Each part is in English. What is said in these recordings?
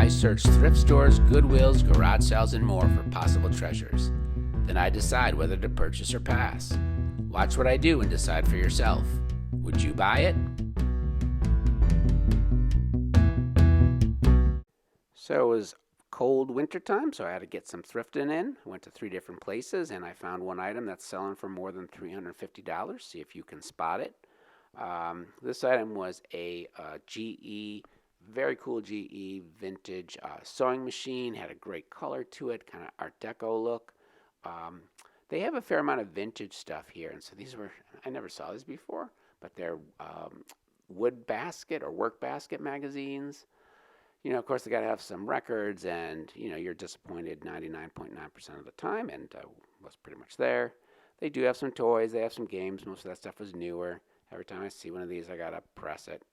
I search thrift stores, Goodwills, garage sales, and more for possible treasures. Then I decide whether to purchase or pass. Watch what I do and decide for yourself. Would you buy it? So it was cold winter time, so I had to get some thrifting in. I went to 3 different places, and I found one item that's selling for more than $350. See if you can spot it. This item was a GE, very cool GE vintage sewing machine. Had a great color to it, kind of art deco look. They have a fair amount of vintage stuff here, and so these were, I never saw these before, but they're wood basket or work basket magazines. You know, of course, they got to have some records, and, you know, you're disappointed 99.9% of the time, and was pretty much there. They do have some toys. They have some games. Most of that stuff was newer. Every time I see one of these, I got to press it.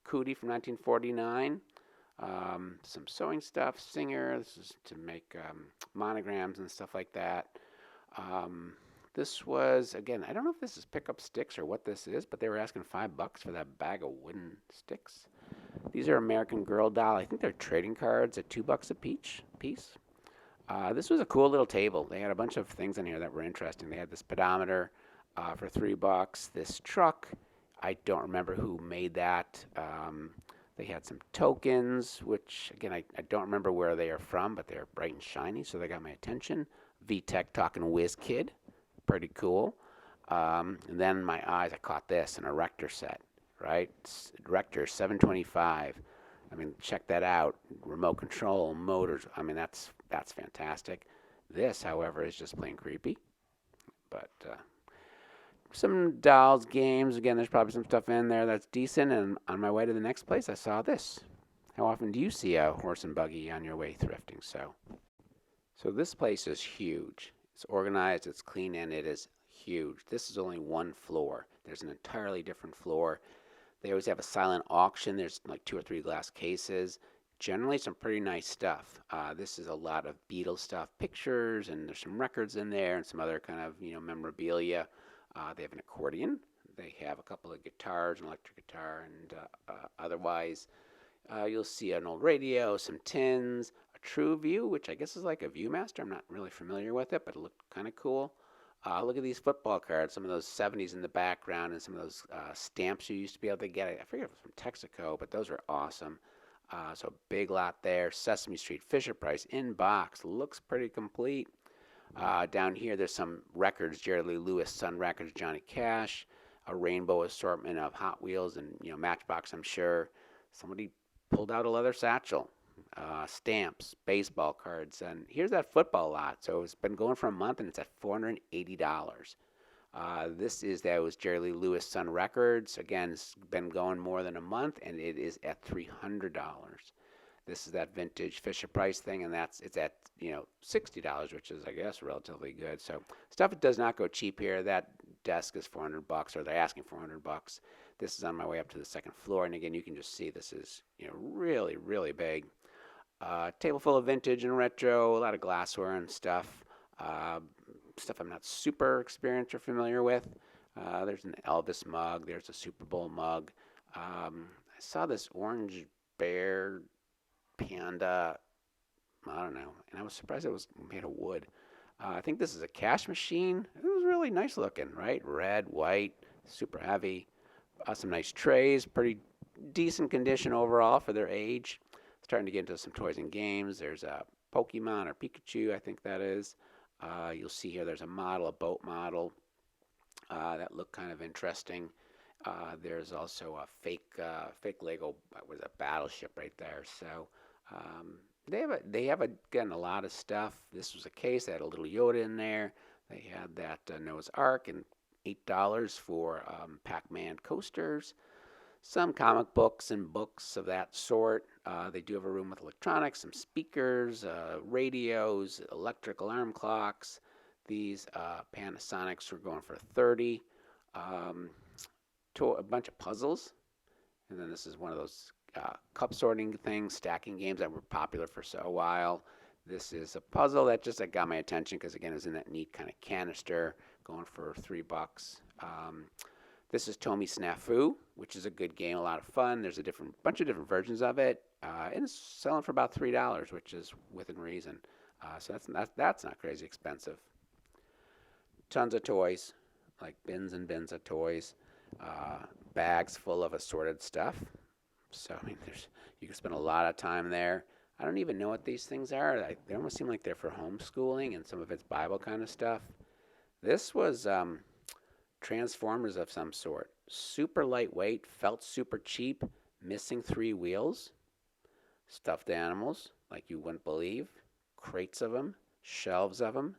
Cootie from 1949. Some sewing stuff. Singer. This is to make monograms and stuff like that. This was, again, I don't know if this is pickup sticks or what this is, but they were asking $5 for that bag of wooden sticks. These are American Girl doll. I think they're trading cards at $2 a piece. This was a cool little table. They had a bunch of things in here that were interesting. They had this pedometer for $3. This truck, I don't remember who made that. They had some tokens, which, again, I don't remember where they are from, but they're bright and shiny, so they got my attention. VTech talking Whiz kid. Pretty cool. And then my eyes, I caught this, an Erector Set. Right? Erector 725. I mean, check that out. Remote control, motors. I mean, that's fantastic. This, however, is just plain creepy. But some dolls, games. Again, there's probably some stuff in there that's decent. And on my way to the next place, I saw this. How often do you see a horse and buggy on your way thrifting? So this place is huge. It's organized, it's clean, and it is huge. This is only one floor. There's an entirely different floor. They always have a silent auction. There's like 2 or 3 glass cases. Generally some pretty nice stuff. This is a lot of Beatles stuff, pictures, and there's some records in there and some other kind of, you know, memorabilia. They have an accordion. They have a couple of guitars, an electric guitar, and otherwise you'll see an old radio, some tins, a True View, which I guess is like a Viewmaster. I'm not really familiar with it, but it looked kind of cool. Look at these football cards, some of those 70s in the background, and some of those stamps you used to be able to get. I forget if it was from Texaco, but those are awesome. So big lot there. Sesame Street, Fisher Price, in box. Looks pretty complete. Down here, there's some records, Jerry Lee Lewis, Sun Records, Johnny Cash, a rainbow assortment of Hot Wheels and, you know, Matchbox, I'm sure. Somebody pulled out a leather satchel. Stamps, baseball cards, and here's that football lot. So it's been going for a month, and it's at $480. That was Jerry Lee Lewis Sun Records. Again, it's been going more than a month, and it is at $300. This is that vintage Fisher Price thing, and it's at, you know, $60, which is, I guess, relatively good. So stuff does not go cheap here. That desk is $400, or they're asking $400. This is on my way up to the second floor, and again, you can just see this is, you know, really, really big. Table full of vintage and retro, a lot of glassware and stuff. Stuff I'm not super experienced or familiar with. There's an Elvis mug. There's a Super Bowl mug. I saw this orange bear panda. I don't know. And I was surprised it was made of wood. I think this is a cash machine. It was really nice looking, right? Red, white, super heavy. Some nice trays. Pretty decent condition overall for their age. Starting to get into some toys and games. There's a Pokemon or Pikachu, I think that is. You'll see here there's a model, a boat model that looked kind of interesting. There's also a fake Lego, was a battleship right there. So they have again a lot of stuff. This was a case that had a little Yoda in there. They had that Noah's Ark and $8 for Pac-Man coasters. Some comic books and books of that sort. They do have a room with electronics, some speakers, radios, electric alarm clocks. These Panasonics were going for $30. A bunch of puzzles. And then this is one of those cup sorting things, stacking games that were popular for a while. This is a puzzle that got my attention because, again, it was in that neat kind of canister, going for $3. This is Tomy Snafu, which is a good game, a lot of fun. There's a bunch of different versions of it, and it's selling for about $3, which is within reason. So that's not crazy expensive. Tons of toys, like bins and bins of toys, bags full of assorted stuff. So I mean, you can spend a lot of time there. I don't even know what these things are. They almost seem like they're for homeschooling, and some of it's Bible kind of stuff. This was Transformers of some sort. Super lightweight, felt super cheap, missing 3 wheels, stuffed animals like you wouldn't believe, crates of them, shelves of them,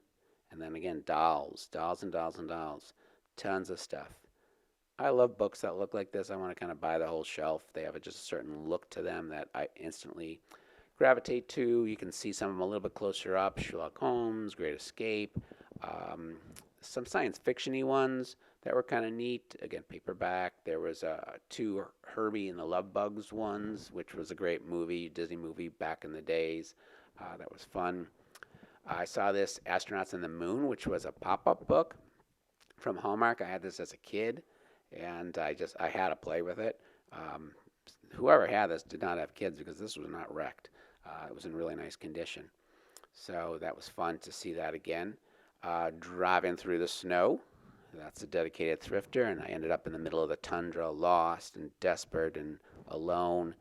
and then again dolls and dolls and dolls. Tons of stuff. I love books that look like this. I want to kind of buy the whole shelf. They have just a certain look to them that I instantly gravitate to. You can see some of them a little bit closer up. Sherlock Holmes, Great Escape, some science fiction-y ones that were kind of neat. Again, paperback. There was 2 Herbie and the Love Bugs ones, which was a great movie, Disney movie back in the days. That was fun. I saw this Astronauts on the Moon, which was a pop-up book from Hallmark. I had this as a kid, and I had to play with it. Whoever had this did not have kids because this was not wrecked. It was in really nice condition. So that was fun to see that again. Driving through the snow. That's a dedicated thrifter, and I ended up in the middle of the tundra, lost and desperate and alone.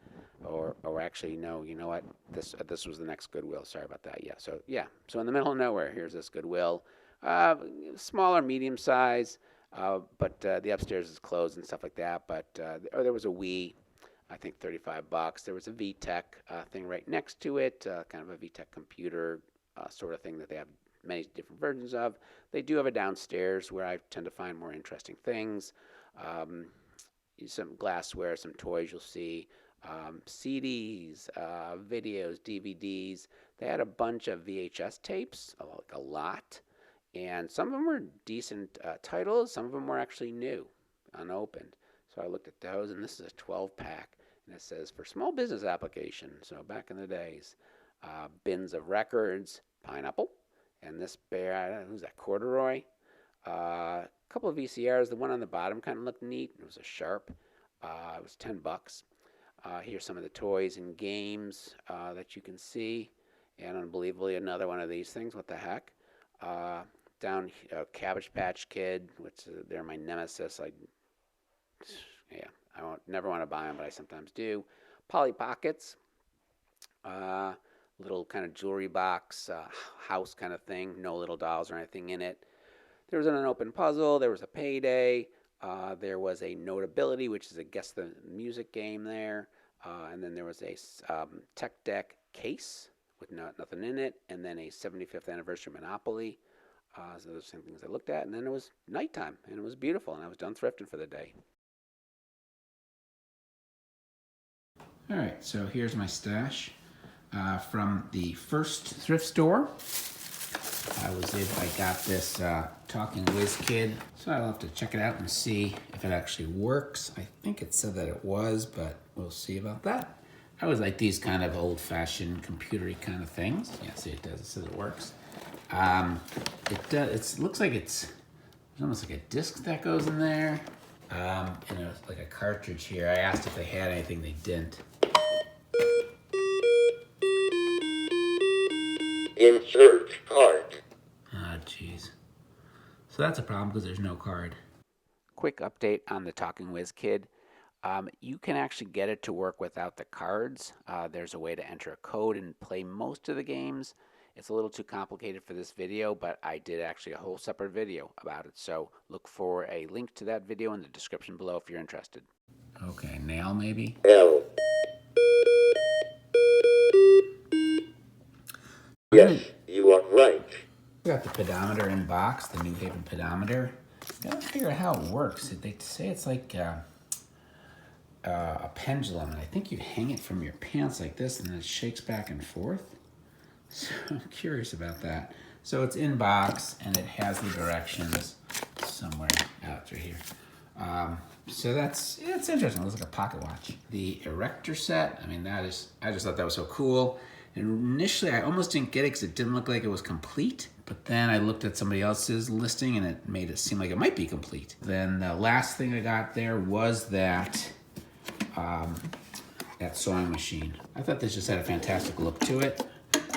Or actually, no, you know what? This was the next Goodwill. Sorry about that. So in the middle of nowhere, here's this Goodwill. Smaller, medium size, but the upstairs is closed and stuff like that. But there was a Wii, I think $35. There was a VTech thing right next to it, kind of a VTech computer sort of thing that they have many different versions of. They do have a downstairs where I tend to find more interesting things. Some glassware, some toys you'll see. CDs, videos, DVDs. They had a bunch of VHS tapes, like a lot, and some of them were decent titles. Some of them were actually new, unopened. So I looked at those, and this is a 12-pack, and it says for small business application. So back in the days, bins of records, Pineapple, and this bear, who's that, Corduroy? A couple of VCRs. The one on the bottom kind of looked neat. It was a Sharp. It was $10. Here's some of the toys and games that you can see. And unbelievably, another one of these things. What the heck? Down Cabbage Patch Kid, which they're my nemesis. I never want to buy them, but I sometimes do. Polly Pockets. Little kind of jewelry box, house kind of thing. No little dolls or anything in it. There was an unopened puzzle. There was a Payday. There was a Notability, which is a Guess the Music game there. And then there was a Tech Deck case with nothing in it. And then a 75th anniversary Monopoly. So those are the same things I looked at. And then it was nighttime, and it was beautiful. And I was done thrifting for the day. All right, so here's my stash from the first thrift store. I got this Talking Whiz Kid, so I'll have to check it out and see if it actually works. I think it said that it was, but we'll see about that. I always like these kind of old-fashioned computer-y kind of things. Yeah, see, it does. It says it works. It looks like there's almost like a disc that goes in there. Like a cartridge here. I asked if they had anything, they didn't. Insert card. Oh, jeez. So that's a problem because there's no card. Quick update on the Talking Whiz Kid. You can actually get it to work without the cards. There's a way to enter a code and play most of the games. It's a little too complicated for this video, but I did actually a whole separate video about it. So look for a link to that video in the description below if you're interested. Okay, nail maybe? L. Yes, you are right. Got the pedometer in box, the New Haven pedometer. Gotta figure out how it works. They say it's like a pendulum, and I think you hang it from your pants like this, and then it shakes back and forth. So I'm curious about that. So it's in box, and it has the directions somewhere out through here. So it's interesting. It looks like a pocket watch. The Erector Set. I mean, I just thought that was so cool. And initially, I almost didn't get it because it didn't look like it was complete. But then I looked at somebody else's listing and it made it seem like it might be complete. Then the last thing I got there was that sewing machine. I thought this just had a fantastic look to it.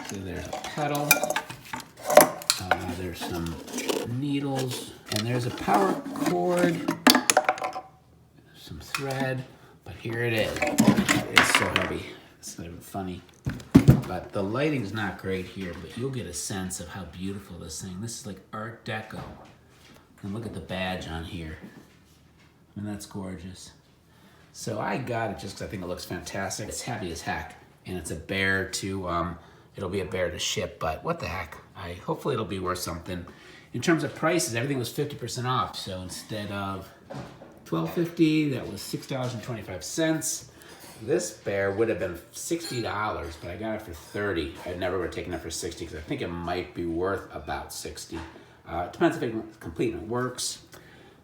So there's a pedal, there's some needles, and there's a power cord, some thread, but here it is. It's so heavy. It's not even funny. But the lighting's not great here, but you'll get a sense of how beautiful this thing. This is like art deco. And look at the badge on here. I mean, that's gorgeous. So I got it just because I think it looks fantastic. It's heavy as heck, and it's a bear to, it'll be a bear to ship, but what the heck. Hopefully it'll be worth something. In terms of prices, everything was 50% off. So instead of $12.50, that was $6.25. This bear would have been $60, but I got it for $30. I never would have taken it for $60 because I think it might be worth about $60. It depends if it's complete and it works.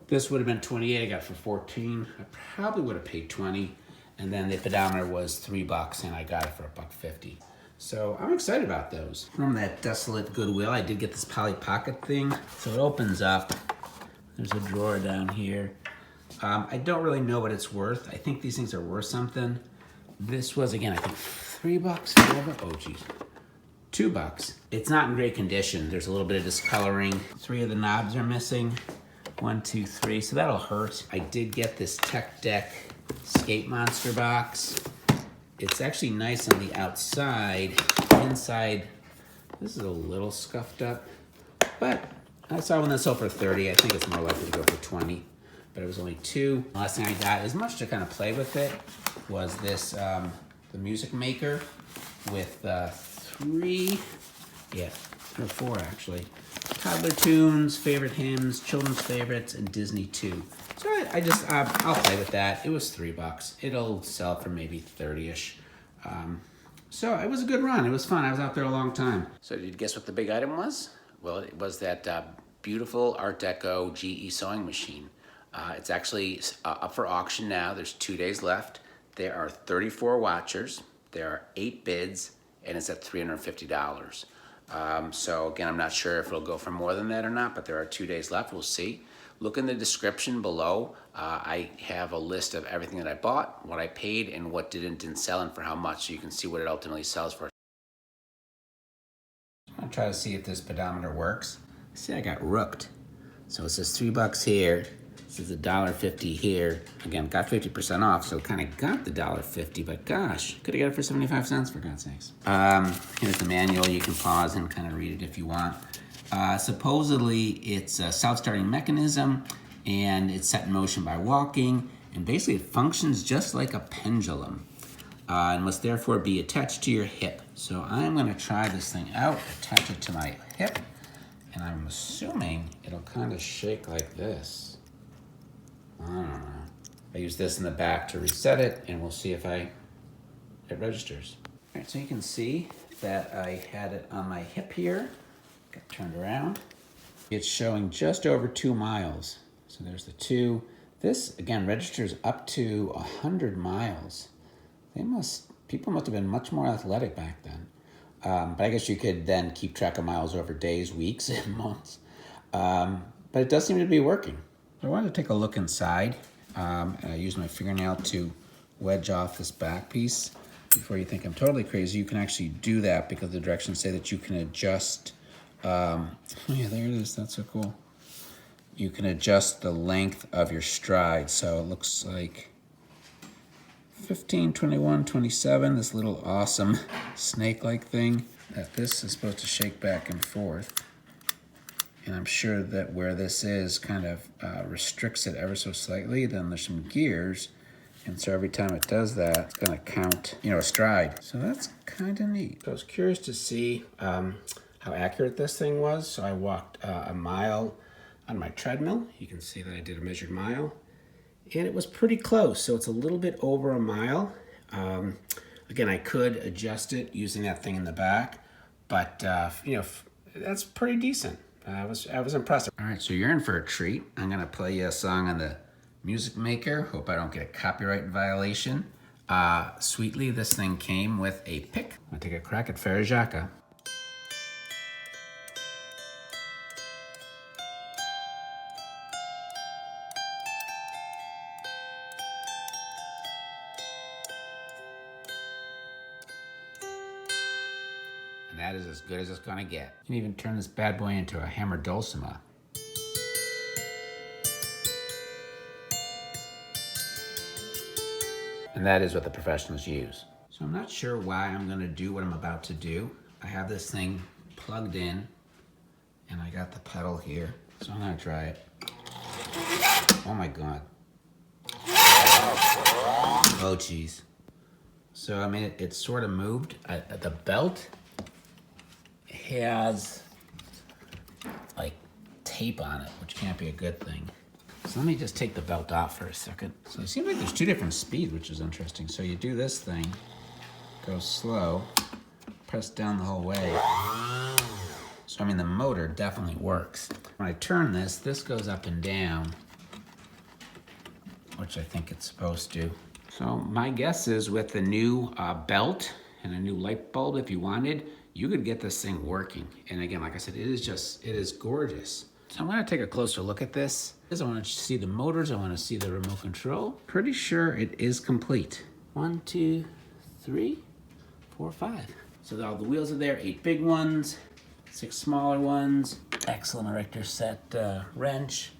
This would have been $28. I got it for $14. I probably would have paid $20. And then the pedometer was $3, and I got it for $1.50. So I'm excited about those. From that desolate Goodwill, I did get this Polly Pocket thing. So it opens up. There's a drawer down here. I don't really know what it's worth. I think these things are worth something. This was, again, I think $3, $4. Oh, geez. $2. It's not in great condition. There's a little bit of discoloring. 3 of the knobs are missing. 1, 2, 3. So that'll hurt. I did get this Tech Deck Skate Monster box. It's actually nice on the outside. Inside, this is a little scuffed up. But I saw one that sold for $30. I think it's more likely to go for $20. But it was only 2. The last thing I got, as much to kind of play with it, was this, the Music Maker with 3 or 4 actually. Toddler tunes, favorite hymns, children's favorites, and Disney 2. So I'll play with that. It was $3. It'll sell for maybe 30-ish. So it was a good run. It was fun. I was out there a long time. So did you guess what the big item was? Well, it was that beautiful Art Deco GE sewing machine. It's actually up for auction now. There's 2 days left. There are 34 watchers. There are 8 bids, and it's at $350. So again, I'm not sure if it'll go for more than that or not, but there are 2 days left. We'll see. Look in the description below. I have a list of everything that I bought, what I paid, and what didn't sell, and for how much, so you can see what it ultimately sells for. I'll try to see if this pedometer works. See, I got rooked. So it says $3 here. This is $1.50 here. Again, got 50% off, so kind of got the $1.50, but gosh, could have got it for 75 cents, for God's sakes. Here's the manual. You can pause and kind of read it if you want. Supposedly, it's a self-starting mechanism, and it's set in motion by walking, and basically it functions just like a pendulum, and must therefore be attached to your hip. So I'm going to try this thing out, attach it to my hip, and I'm assuming it'll kind of shake like this. I don't know. I use this in the back to reset it, and we'll see if it registers. All right, so you can see that I had it on my hip here. Got turned around. It's showing just over 2 miles. So there's the 2. This, again, registers up to 100 miles. People must have been much more athletic back then. But I guess you could then keep track of miles over days, weeks, and months. But it does seem to be working. I wanted to take a look inside. And I used my fingernail to wedge off this back piece. Before you think I'm totally crazy, you can actually do that because the directions say that you can adjust. Oh yeah, there it is. That's so cool. You can adjust the length of your stride. So it looks like 15, 21, 27, this little awesome snake-like thing that this is supposed to shake back and forth. And I'm sure that where this is kind of restricts it ever so slightly. Then there's some gears, and so every time it does that, it's gonna count, a stride. So that's kind of neat. So I was curious to see how accurate this thing was. So I walked a mile on my treadmill. You can see that I did a measured mile, and it was pretty close. So it's a little bit over a mile. Again, I could adjust it using that thing in the back, but that's pretty decent. I was impressed. All right, so you're in for a treat. I'm gonna play you a song on the Music Maker. Hope I don't get a copyright violation. Sweetly, this thing came with a pick. I'm gonna take a crack at Farajaka. And that is as good as it's gonna get. You can even turn this bad boy into a hammer dulcimer. And that is what the professionals use. So I'm not sure why I'm gonna do what I'm about to do. I have this thing plugged in and I got the pedal here. So I'm gonna try it. Oh my God. Oh geez. So I mean, it sort of moved. The belt has like tape on it, which can't be a good thing. So let me just take the belt off for a second. So it seems like there's two different speeds, which is interesting. So you do this thing, go slow, press down the whole way. So I mean, the motor definitely works. When I turn this, this goes up and down, which I think it's supposed to. So my guess is with the new belt and a new light bulb, if you wanted, you could get this thing working. And again, like I said, it is gorgeous. So I'm gonna take a closer look at this. I wanna see the motors, I wanna see the remote control. Pretty sure it is complete. 1, 2, 3, 4, 5. So all the wheels are there, 8 big ones, 6 smaller ones. Excellent Erector Set wrench.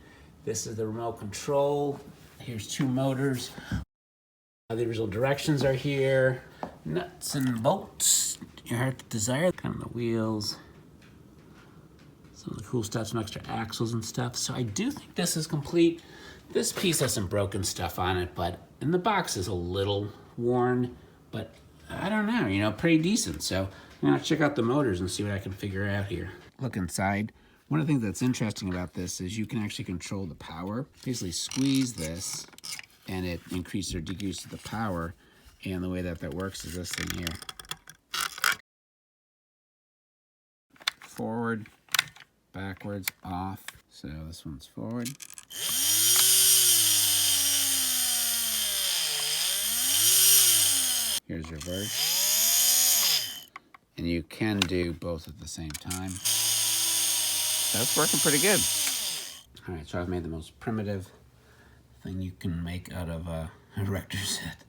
This is the remote control. Here's 2 motors. The original directions are here. Nuts and bolts, your heart's desire. Kind of the wheels. Some of the cool stuff, some extra axles and stuff. So I do think this is complete. This piece has some broken stuff on it, and the box is a little worn, but I don't know, you know, pretty decent. So I'm gonna check out the motors and see what I can figure out here. Look inside. One of the things that's interesting about this is you can actually control the power. Basically squeeze this and it increases or decreases the power. And the way that works is this thing here. Forward, backwards, off. So this one's forward. Here's reverse. And you can do both at the same time. That's working pretty good. All right, so I've made the most primitive thing you can make out of a Erector Set.